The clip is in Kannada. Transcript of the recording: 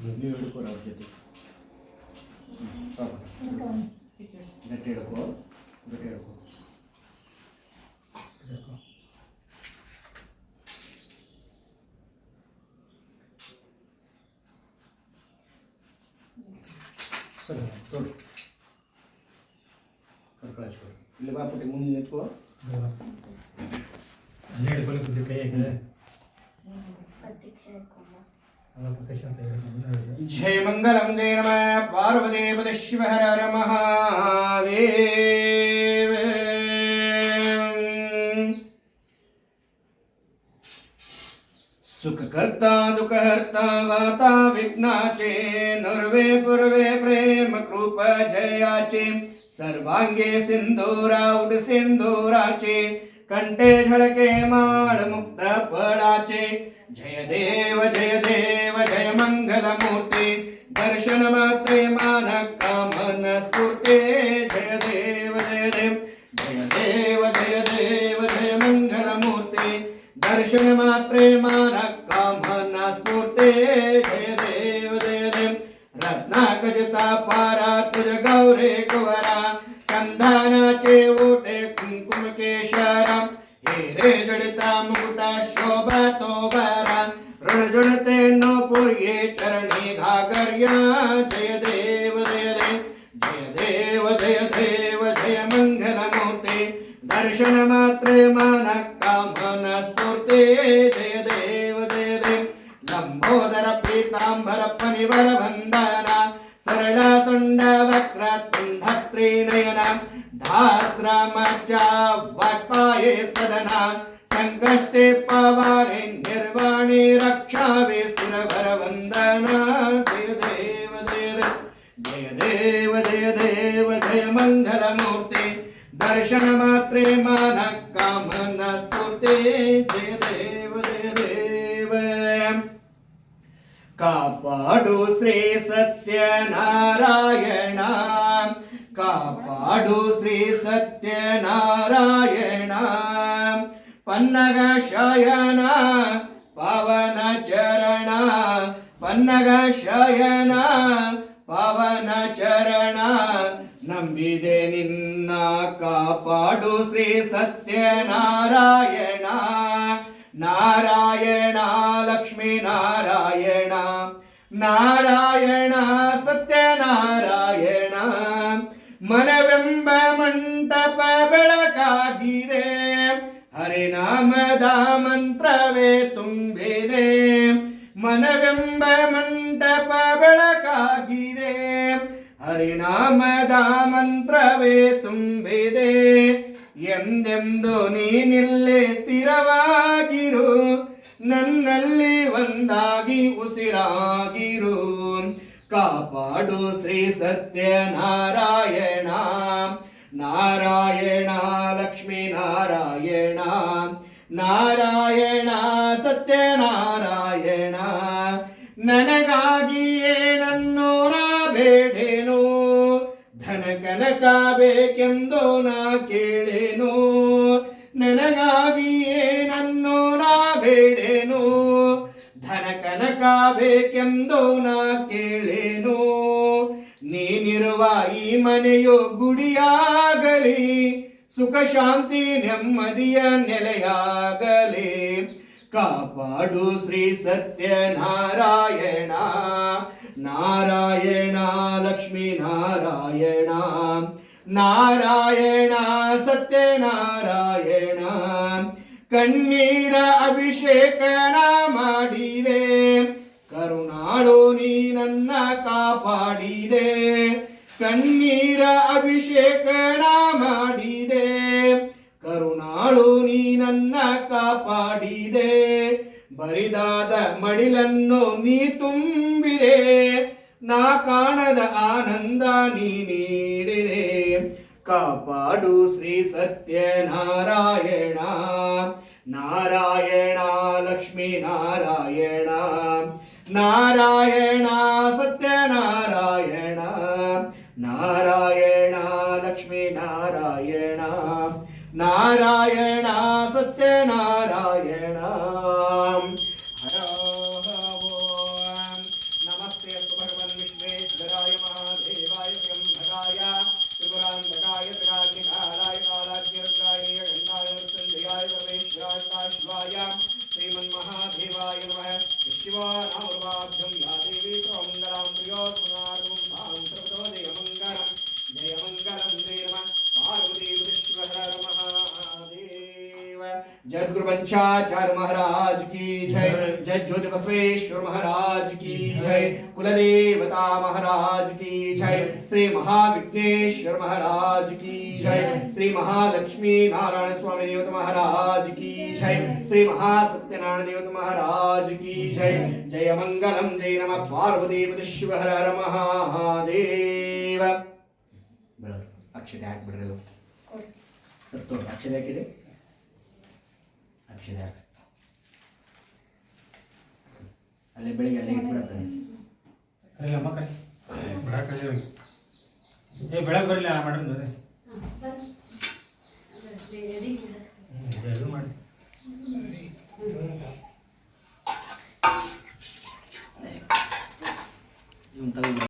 ನೀವು ಹಿಡ್ಕೋರ ಅವ್ರ ಜೊತೆ ಗಟ್ಟಿ ಹಿಡ್ಕೋ ಗಟ್ಟಿ ಹಿಡ್ಕೋ ಸರಿ ತೋರಿ ಕರ್ಕಳಾಚ್ಕೊಡಿ ಇಲ್ಲಿ ಬಾಪುಟ್ಟಿ ಮುಂದೆ ನಿಂತ್ಕೋ ಅಲ್ಲೇ ಹಿಡ್ಕೊಳ್ಳಿ ಕೈ ಹಾಕಿದೆ जय मंगलम जय नमः पार्वतीपद शिव हर हर महादेव सुख करता दुख हरता वाता विघ्नाचे नुर्वे पूर्वे प्रेम कृप जयाचे सर्वांगे सिंधुरा उड सिंधुराचे कंठे झळके माळ मुक्त फळाचे जय देव जय मंगल मूर्ती दर्शन मात्रे मान कामन स्फूर्ते जय देव जय देव जय मंगल मूर्ती दर्शन मात्रे मान कामन स्फूर्ते जय देव रत्नाकजता पारा तुझ गौरे कुवरा कंधानाचे ओटे कुंकुम केशरा हिरे जडिता मुकुटा शोभा तो बरा रण जडते नो पुर्ये चरणी घागर्या जय देव जय मंगल मूर्ते दर्शन मात्रे मान कामन स्फूर्ते जय देव लंबोदर पीतांबर पनिवर बंधना सरळ सुंड वक्र तुंड त्रिनयना धास्रामाच्या वाटपाये सदना संकष्टे पवारे निर्वाणे रक्षावे सुरभर वंदना जय देव जय मंगल मूर्ते दर्शन मात्रे मान कामन स्फूर्ते जय देव कापाडु श्री सत्यनारायण कापाडु श्री सत्यनारायण पन्नग शयन पावन चरण पन्नग शयन पावन चरण ನಂಬಿದೆ ನಿನ್ನ ಕಾಪಾಡು ಶ್ರೀ ಸತ್ಯನಾರಾಯಣ ನಾರಾಯಣ ಲಕ್ಷ್ಮೀ ನಾರಾಯಣ ನಾರಾಯಣ ಸತ್ಯನಾರಾಯಣ ಮನವೆಂಬ ಮಂಟಪ ಬೆಳಕಾಗಿದೆ ಹರಿನಾಮದ ಮಂತ್ರವೇ ತುಂಬಿದೆ ಮನವೆಂಬ ಮಂಟಪ ಬೆಳಕಾಗಿದೆ ಹರಿನಾಮದ ಮಂತ್ರವೇ ತುಂಬಿದೆ ಎಂದೆಂದು ನೀನಿಲ್ಲೇ ಸ್ಥಿರವಾಗಿರು ನನ್ನಲ್ಲಿ ಒಂದಾಗಿ ಉಸಿರಾಗಿರು ಕಾಪಾಡು ಶ್ರೀ ಸತ್ಯನಾರಾಯಣ ನಾರಾಯಣ ಲಕ್ಷ್ಮೀ ನಾರಾಯಣ ನಾರಾಯಣ ಸತ್ಯನಾರಾಯಣ ನನಗಾಗಿಯೇ ನನ್ನೋರ ಬೇಡೇನು ಧನ ಕನಕ ಬೇಕೆಂದು ನಾ ಕೇಳೇನು ನನಗಾಗಿಯೇ ನನ್ನೋರ ಬೇಡೇನು ಧನ ಕನಕ ಬೇಕೆಂದು ನಾ ಕೇಳೇನು ನೀನಿರುವ ಈ ಮನೆಯು ಗುಡಿಯಾಗಲಿ ಸುಖ ಶಾಂತಿ ನೆಮ್ಮದಿಯ ನೆಲೆಯಾಗಲಿ ಕಾಪಾಡು ಶ್ರೀ ಸತ್ಯನಾರಾಯಣ ನಾರಾಯಣ ಲಕ್ಷ್ಮೀ ನಾರಾಯಣ ನಾರಾಯಣ ಸತ್ಯನಾರಾಯಣ ಕಣ್ಣೀರ ಅಭಿಷೇಕನ ಮಾಡಿದೆ ಕರುಣಾಳು ನೀ ನನ್ನ ಕಾಪಾಡಿದೆ ಕಣ್ಣೀರ ಅಭಿಷೇಕನ ಮಾಡಿದೆ ಕರುಣಾಳು ನೀ ನನ್ನ ಕಾಪಾಡಿದೆ ಬರಿದಾದ ಮಡಿಲನ್ನು ನೀ ತುಂಬಿದೆ ನಾ ಕಾಣದ ಆನಂದ ನೀ ನೀಡಿದೆ ಕಾಪಾಡು ಶ್ರೀ ಸತ್ಯನಾರಾಯಣ ನಾರಾಯಣ ಲಕ್ಷ್ಮೀ ನಾರಾಯಣ ನಾರಾಯಣ ಸತ್ಯನಾರಾಯಣ ನಾರಾಯಣ ಲಕ್ಷ್ಮೀ ನಾರಾಯಣ ನಾರಾಯಣ ಸತ್ಯನಾರಾಯಣ ಹರ ಓಂ ನಮಸ್ತೆ जय गुरु पंचाचार्य महाराज की जय जय ज्योति बसवेश्वर महाराज की जय कुलदेवता महाराज की जय श्री महाविघ्नेश्वर महाराज की जय श्री महालक्ष्मी नारायण स्वामी देवता महाराज की जय श्री महासत्यनारायण देवता महाराज की जय जय मंगलम जय नमः पार्वती शिव हर हर महादेव अक्षते हाकिबिಡ್ರಿ ಸರ್ ತೋರಿ ಅಕ್ಷತೆ ಹಾಕಿದೆ ಅಕ್ಷತೆ ಹಾಕಿ ಅಲ್ಲೇ ಬೆಳಿಗ್ಗೆ ಅಲ್ಲೇ ಇಟ್ಬಿಡತ್ತೆ ಅಲ್ಲ ಮಕ್ಕ ಬೆಳಗ್ಗೆ ಏ ಬೆಳಗ್ಗೆ ಬರಲಿ ಮಾಡ್ರಿ ಇದು ಮಾಡಿ ಇವನ್ ತಗೊಂಡು